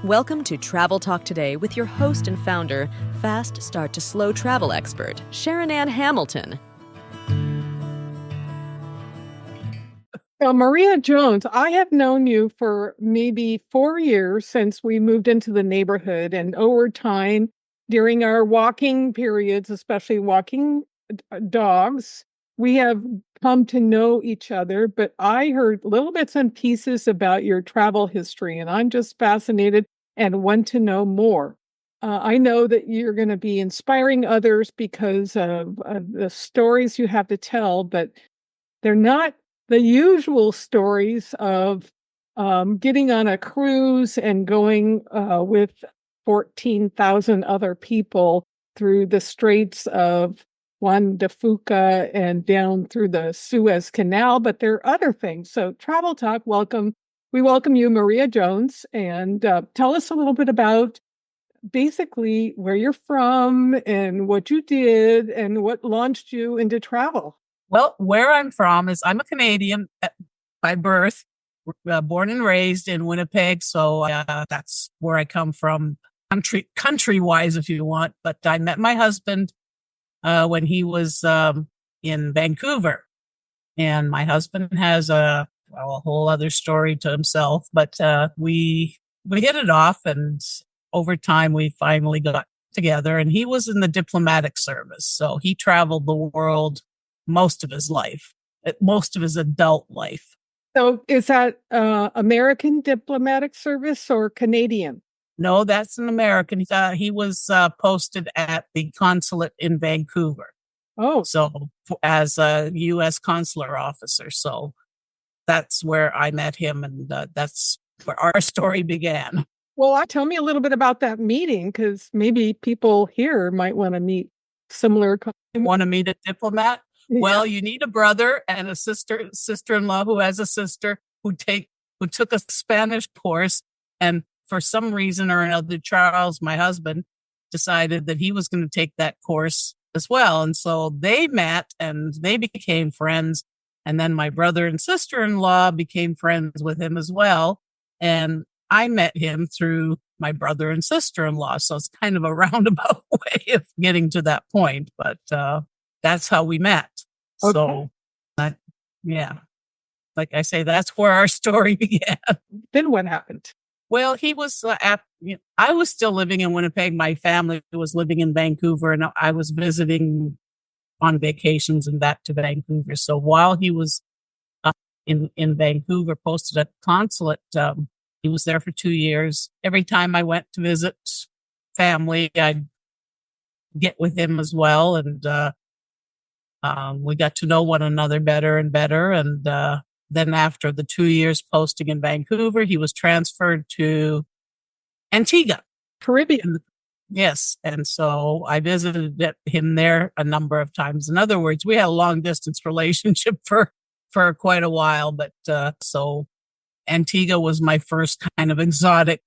Welcome to Travel Talk Today with your host and founder, fast start to slow travel expert, SharonAnn Hamilton. Maria Jones, I have known you for maybe 4 years since we moved into the neighborhood, and over time, during our walking periods, especially walking dogs, we have come to know each other. But I heard little bits and pieces about your travel history, and I'm just fascinated and want to know more. I know that you're going to be inspiring others because of the stories you have to tell, but they're not the usual stories of getting on a cruise and going with 14,000 other people through the Straits of Juan de Fuca and down through the Suez Canal, but there are other things. So Travel Talk, welcome. We welcome you, Maria Jones, and tell us a little bit about basically where you're from and what you did and what launched you into travel. Well, where I'm from is I'm a Canadian by birth, born and raised in Winnipeg. So that's where I come from, country-wise, if you want. But I met my husband when he was in Vancouver. And my husband has a whole other story to himself. But we hit it off, and over time, we finally got together. And he was in the diplomatic service. So he traveled the world most of his life, most of his adult life. So is that American diplomatic service or Canadian? No, that's an American. He was posted at the consulate in Vancouver. Oh. So as a U.S. consular officer. So that's where I met him, and that's where our story began. Well, tell me a little bit about that meeting, because maybe people here might want to meet similar. Want to meet a diplomat? Yeah. Well, you need a brother and a sister-in-law who has a sister who took a Spanish course. And for some reason or another, Charles, my husband, decided that he was going to take that course as well. And so they met and they became friends. And then my brother and sister-in-law became friends with him as well. And I met him through my brother and sister-in-law. So it's kind of a roundabout way of getting to that point. But that's how we met. Okay. So, yeah, like I say, that's where our story began. Then what happened? Well, he was I was still living in Winnipeg. My family was living in Vancouver, and I was visiting on vacations and back to Vancouver. So while he was in Vancouver, posted at the consulate, he was there for 2 years. Every time I went to visit family, I'd get with him as well, and we got to know one another better and better. And then after the 2 years posting in Vancouver, he was transferred to Antigua. Caribbean. Yes. And so I visited him there a number of times. In other words, we had a long distance relationship for quite a while. But so Antigua was my first kind of exotic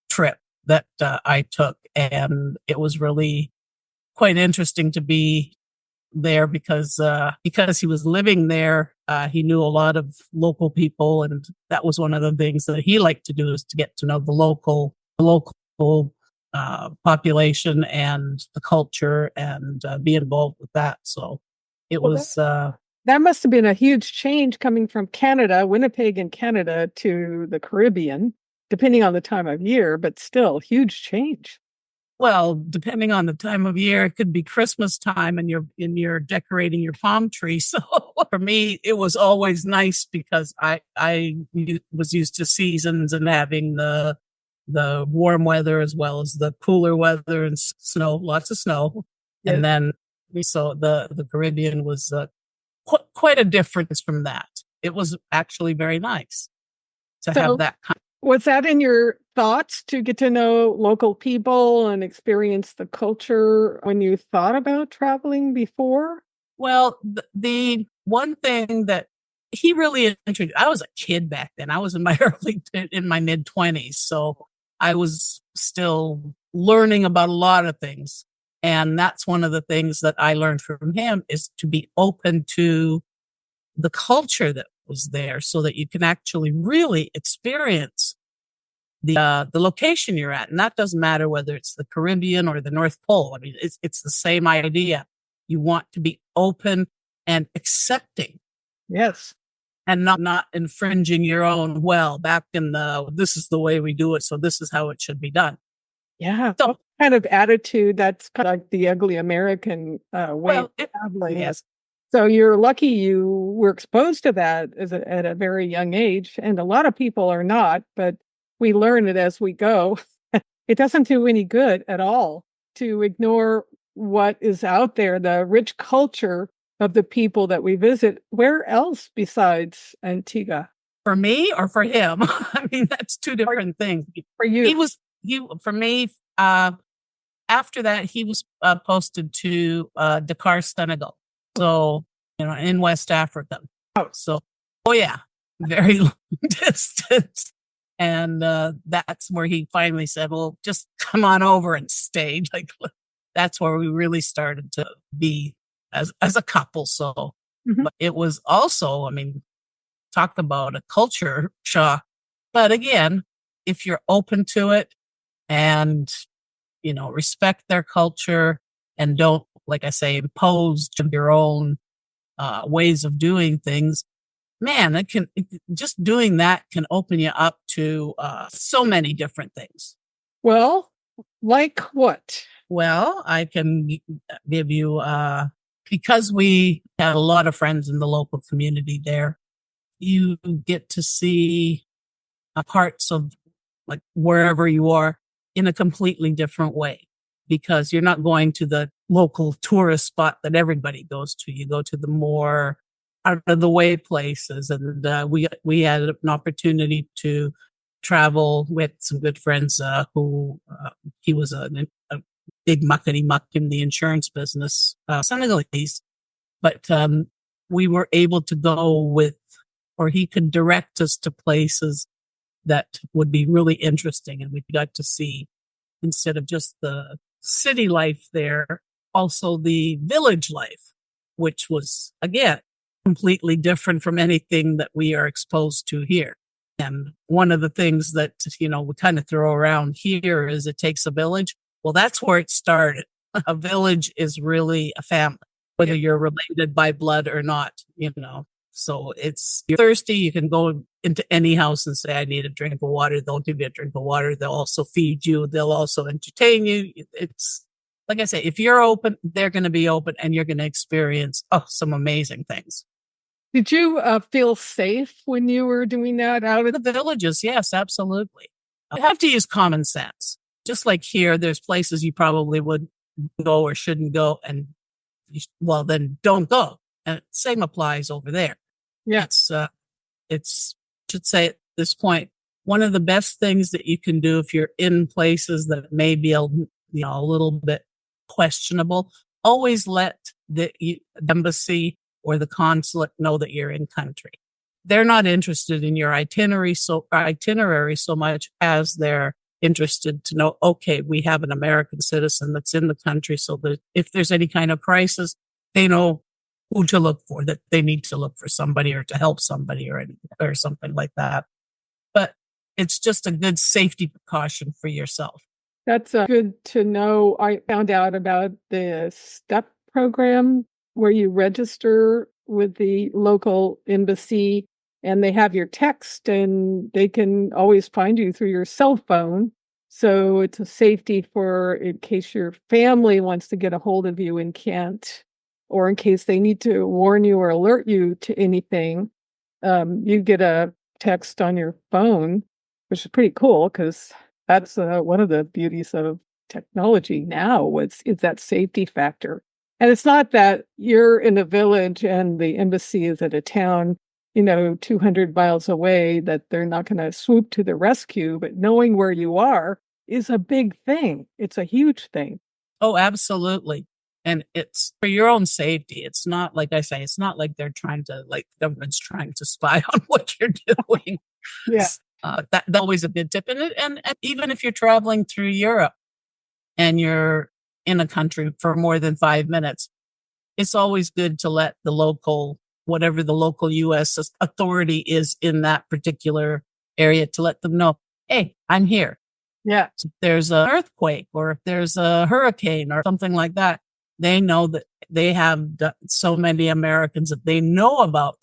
trip that I took. And it was really quite interesting to be there because he was living there. He knew a lot of local people, and that was one of the things that he liked to do, is to get to know the local population and the culture, and be involved with that. So it was that must have been a huge change coming from Canada, Winnipeg in Canada, to the Caribbean, depending on the time of year, but still huge change. Well, depending on the time of year, it could be Christmas time and you're decorating your palm tree. So for me, it was always nice because I was used to seasons and having the warm weather as well as the cooler weather and snow, lots of snow. Yes. And then so the Caribbean was quite a difference from that. It was actually very nice to have that kind. Was that in your thoughts to get to know local people and experience the culture when you thought about traveling before? Well, the one thing that he really intrigued, I was a kid back then. I was in my mid-20s. So I was still learning about a lot of things. And that's one of the things that I learned from him, is to be open to the culture that was there so that you can actually really experience the location you're at. And that doesn't matter whether it's the Caribbean or the North Pole. I mean, it's the same idea. You want to be open and accepting. Yes. And not infringing your own, back in this is the way we do it, so this is how it should be done. Yeah. So, what kind of attitude? That's kind of like the ugly American way of traveling. Yes. So you're lucky you were exposed to that at a very young age. And a lot of people are not, but we learn it as we go. It doesn't do any good at all to ignore what is out there, the rich culture of the people that we visit. Where else besides Antigua? For me or for him? I mean, that's two different things. For you. For me, after that, he was posted to Dakar, Senegal. So, in West Africa. So, very long distance. And that's where he finally said, well, just come on over and stay. Like, that's where we really started to be as a couple. So, but it was also, I mean, talk about a culture shock. But again, if you're open to it and, respect their culture and don't, like I say, impose your own ways of doing things, man, just doing that can open you up to so many different things. Well, like what? Well, I can give you, because we have a lot of friends in the local community there, you get to see parts of like wherever you are in a completely different way, because you're not going to the local tourist spot that everybody goes to. You go to the more out of the way places. And we had an opportunity to travel with some good friends who he was a big muckety muck in the insurance business, Senegalese. But we were able to go with, or he could direct us to places that would be really interesting. And we got to see, instead of just the city life there, also the village life, which was, again, completely different from anything that we are exposed to here. And one of the things that, we kind of throw around here is it takes a village. Well, that's where it started. A village is really a family, whether you're related by blood or not, So you're thirsty, you can go into any house and say, I need a drink of water. They'll give you a drink of water. They'll also feed you. They'll also entertain you. It's, like I say, if you're open, they're going to be open and you're going to experience some amazing things. Did you feel safe when you were doing that out of The villages? Yes, absolutely. You have to use common sense. Just like here, there's places you probably would go or shouldn't go. And then don't go. And same applies over there. Yeah. It's should say at this point, one of the best things that you can do if you're in places that may be a little bit questionable, always let the embassy or the consulate know that you're in country. They're not interested in your itinerary so much as they're interested to know, okay, we have an American citizen that's in the country, so that if there's any kind of crisis, they know who to look for, that they need to look for somebody or to help somebody or something like that. But it's just a good safety precaution for yourself. That's good to know. I found out about the STEP program where you register with the local embassy and they have your text and they can always find you through your cell phone. So it's a safety in case your family wants to get a hold of you and can't, or in case they need to warn you or alert you to anything. You get a text on your phone, which is pretty cool because that's one of the beauties of technology now is that safety factor. And it's not that you're in a village and the embassy is at a town, 200 miles away, that they're not going to swoop to the rescue, but knowing where you are is a big thing. It's a huge thing. Oh, absolutely. And it's for your own safety. It's not, like I say, it's not like they're trying to, like government's trying to spy on what you're doing. Yeah. That's always a good tip. And even if you're traveling through Europe and you're in a country for more than 5 minutes, it's always good to let whatever the local U.S. authority is in that particular area, to let them know, hey, I'm here. Yeah. So if there's an earthquake or if there's a hurricane or something like that, they know that they have so many Americans that they know about.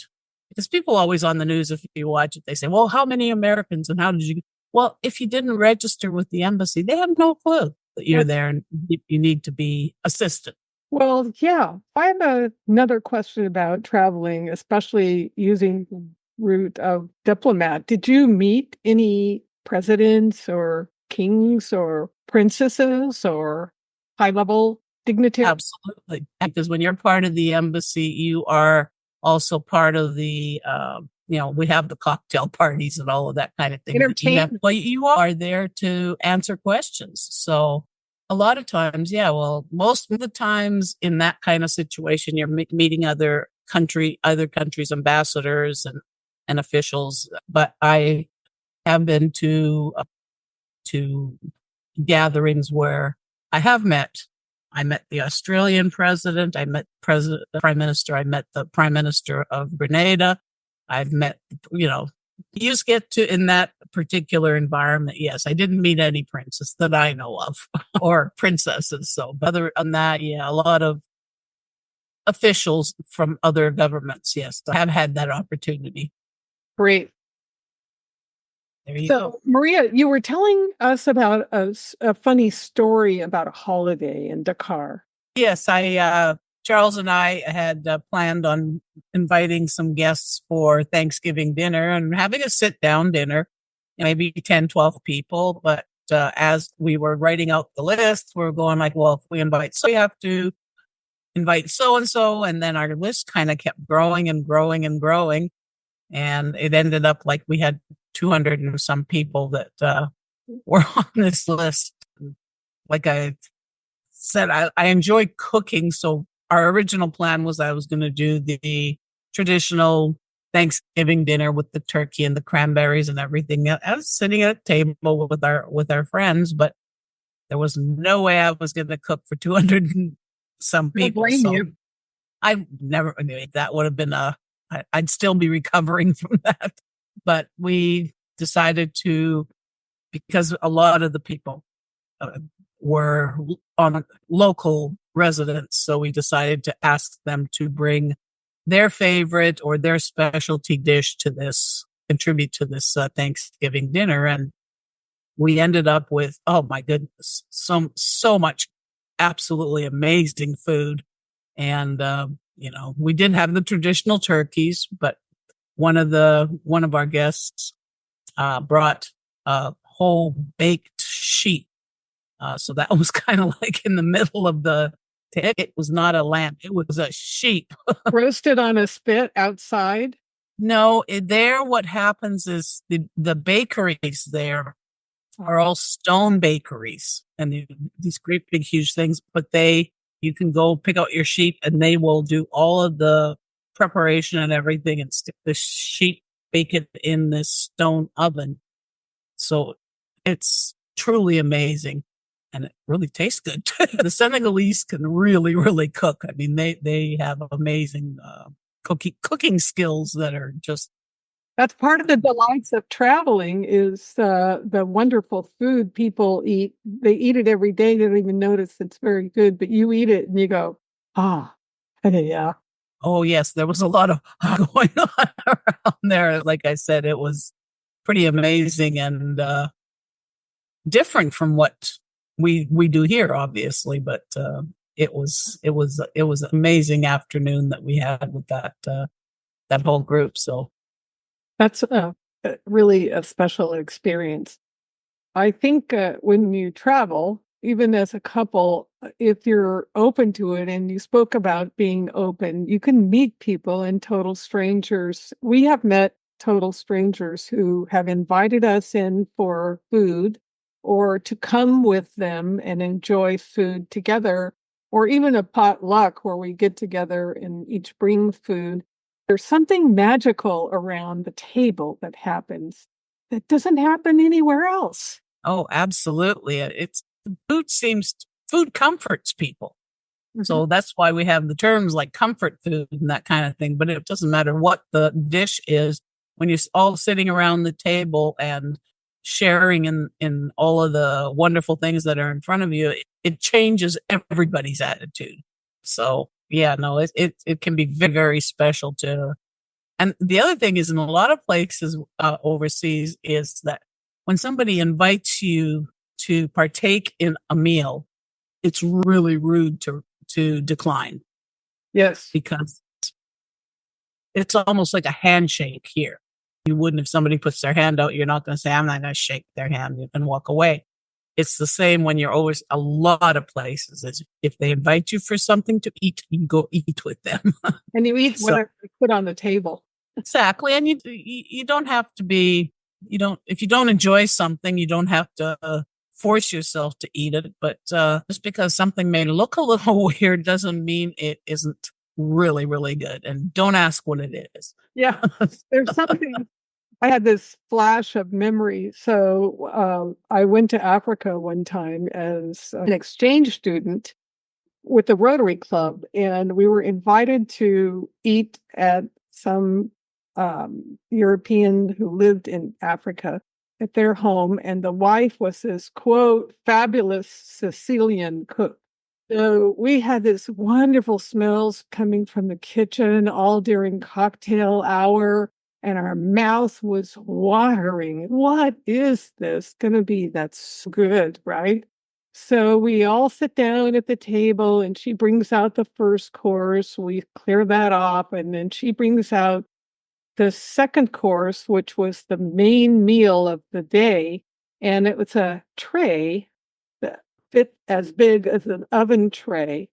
Because people always on the news, if you watch it, they say, well, how many Americans and how did you? Well, if you didn't register with the embassy, they have no clue that you're there and you need to be assisted. Well, yeah. I have another question about traveling, especially using the route of Diplomat. Did you meet any presidents or kings or princesses or high-level dignitaries? Absolutely. Because when you're part of the embassy, you are also part of the, we have the cocktail parties and all of that kind of thing. Entertainment. Well, you are there to answer questions. So a lot of times, most of the times in that kind of situation, you're meeting other countries' ambassadors and officials. But I have been to gatherings where I met the Australian president. I met the prime minister. I met the prime minister of Grenada. I've met, you just get to, in that particular environment. Yes, I didn't meet any princess that I know of or princesses. So, but other than that, a lot of officials from other governments. Yes, I have had that opportunity. Great. There you go. Maria, you were telling us about a funny story about a holiday in Dakar. Yes, Charles and I had planned on inviting some guests for Thanksgiving dinner and having a sit-down dinner, maybe 10, 12 people. But as we were writing out the list, we were going like, well, if we invite, so we have to invite so-and-so. And then our list kind of kept growing and growing and growing. And it ended up like we had 200 and some people that were on this list. Like I said, I enjoy cooking. So our original plan was I was going to do the traditional Thanksgiving dinner with the turkey and the cranberries and everything. I was sitting at a table with our friends, but there was no way I was going to cook for 200 and some people. I blame you. I never, that would have been I'd still be recovering from that. But we decided to, because a lot of the people were on local residents, so we decided to ask them to bring their favorite or their specialty dish to contribute to this Thanksgiving dinner. And we ended up with, oh my goodness, so much absolutely amazing food. And, we did have the traditional turkeys, but one of our guests brought a whole baked sheep. So that was kind of like in the middle of it was not a lamb. It was a sheep. Roasted on a spit outside? No, what happens is the bakeries there are all stone bakeries and these great big huge things, but you can go pick out your sheep and they will do all of the preparation and everything and stick the sheep, bake it in this stone oven. So it's truly amazing and it really tastes good. The Senegalese can really, really cook. I mean, they have amazing cooking skills that are just. That's part of the delights of traveling is the wonderful food people eat. They eat it every day. They don't even notice it's very good, but you eat it and you go, yeah. Oh, yes. There was a lot of going on around there. Like I said, it was pretty amazing and different from what we do here, obviously. But it was an amazing afternoon that we had with that whole group. So. That's really a special experience. I think when you travel, even as a couple, if you're open to it and you spoke about being open, you can meet people and total strangers. We have met total strangers who have invited us in for food or to come with them and enjoy food together, or even a potluck where we get together and each bring food. There's something magical around the table that happens that doesn't happen anywhere else. Oh, absolutely. Food comforts people. Mm-hmm. So that's why we have the terms like comfort food and that kind of thing. But it doesn't matter what the dish is when you're all sitting around the table and sharing in all of the wonderful things that are in front of you, it changes everybody's attitude. So yeah, no, it can be very, very special too. And the other thing is in a lot of places overseas is that when somebody invites you to partake in a meal, it's really rude to decline. Yes. Because it's almost like a handshake here. You wouldn't if somebody puts their hand out, you're not going to say, I'm not going to shake their hand and walk away. It's the same when you're always a lot of places. If they invite you for something to eat, you go eat with them. And you eat whatever they put on the table. Exactly. And you don't have to be, if you don't enjoy something, you don't have to force yourself to eat it. But just because something may look a little weird doesn't mean it isn't really, really good. And don't ask what it is. Yeah. There's something. I had this flash of memory. So I went to Africa one time as an exchange student with the Rotary Club, and we were invited to eat at some European who lived in Africa at their home, and the wife was this, quote, fabulous Sicilian cook. So we had this wonderful smells coming from the kitchen all during cocktail hour, and our mouth was watering. What is this going to be? That's good, right? So we all sit down at the table, and she brings out the first course. We clear that off, and then she brings out the second course, which was the main meal of the day. And it was a tray that fit as big as an oven tray.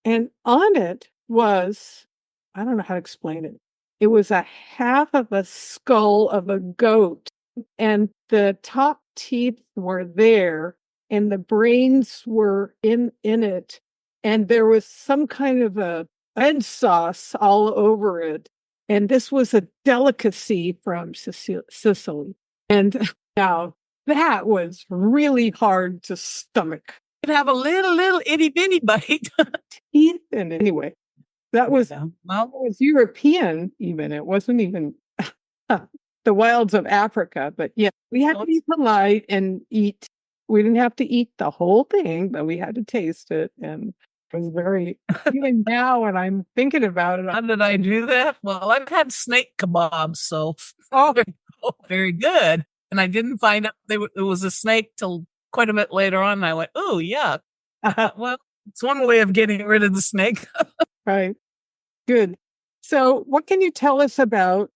And on it was, I don't know how to explain it. It was a half of a skull of a goat. And the top teeth were there, and the brains were in it. And there was some kind of a red sauce all over it. And this was a delicacy from Sicily. And now that was really hard to stomach. You have a little itty bitty bite. Teeth and anyway, that was European even. It wasn't even the wilds of Africa. But yeah, we had to be polite and eat. We didn't have to eat the whole thing, but we had to taste it. And it was very, even now when I'm thinking about it. How did I do that? Well, I've had snake kebabs, so very good. And I didn't find out it was a snake till quite a bit later on. And I went, oh, yuck. Well, it's one way of getting rid of the snake. Right. Good. So what can you tell us about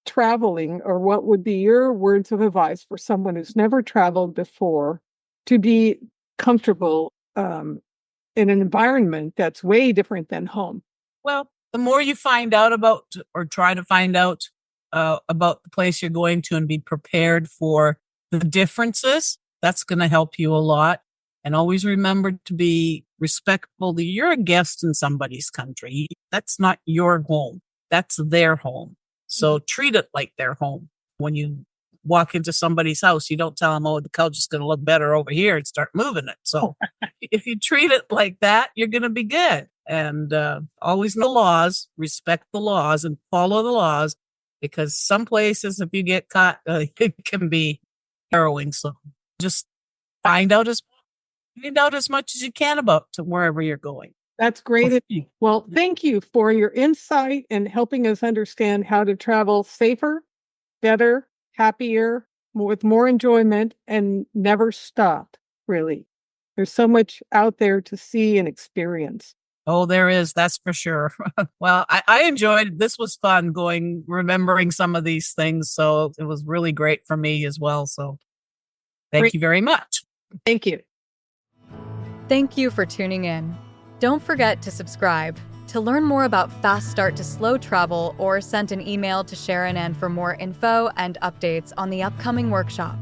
traveling, or what would be your words of advice for someone who's never traveled before to be comfortable in an environment that's way different than home? Well, the more you find out about or try to find out about the place you're going to and be prepared for the differences, that's going to help you a lot. And always remember to be respectful. You're a guest in somebody's country. That's not your home. That's their home. So treat it like their home. When you walk into somebody's house, you don't tell them, oh, the couch is going to look better over here, and start moving it. So if you treat it like that, you're going to be good. And always know the laws, respect the laws, and follow the laws, because some places, if you get caught, it can be harrowing. So just find out as much as you can about to wherever you're going. That's great. Well, thank you for your insight and helping us understand how to travel safer, better, happier, with more enjoyment, and never stop, really. There's so much out there to see and experience. Oh, there is. That's for sure. Well, I enjoyed it. This was fun remembering some of these things. So it was really great for me as well. So thank you very much. Thank you. Thank you for tuning in. Don't forget to subscribe. To learn more about Fast Start to Slow Travel, or send an email to SharonAnn for more info and updates on the upcoming workshop.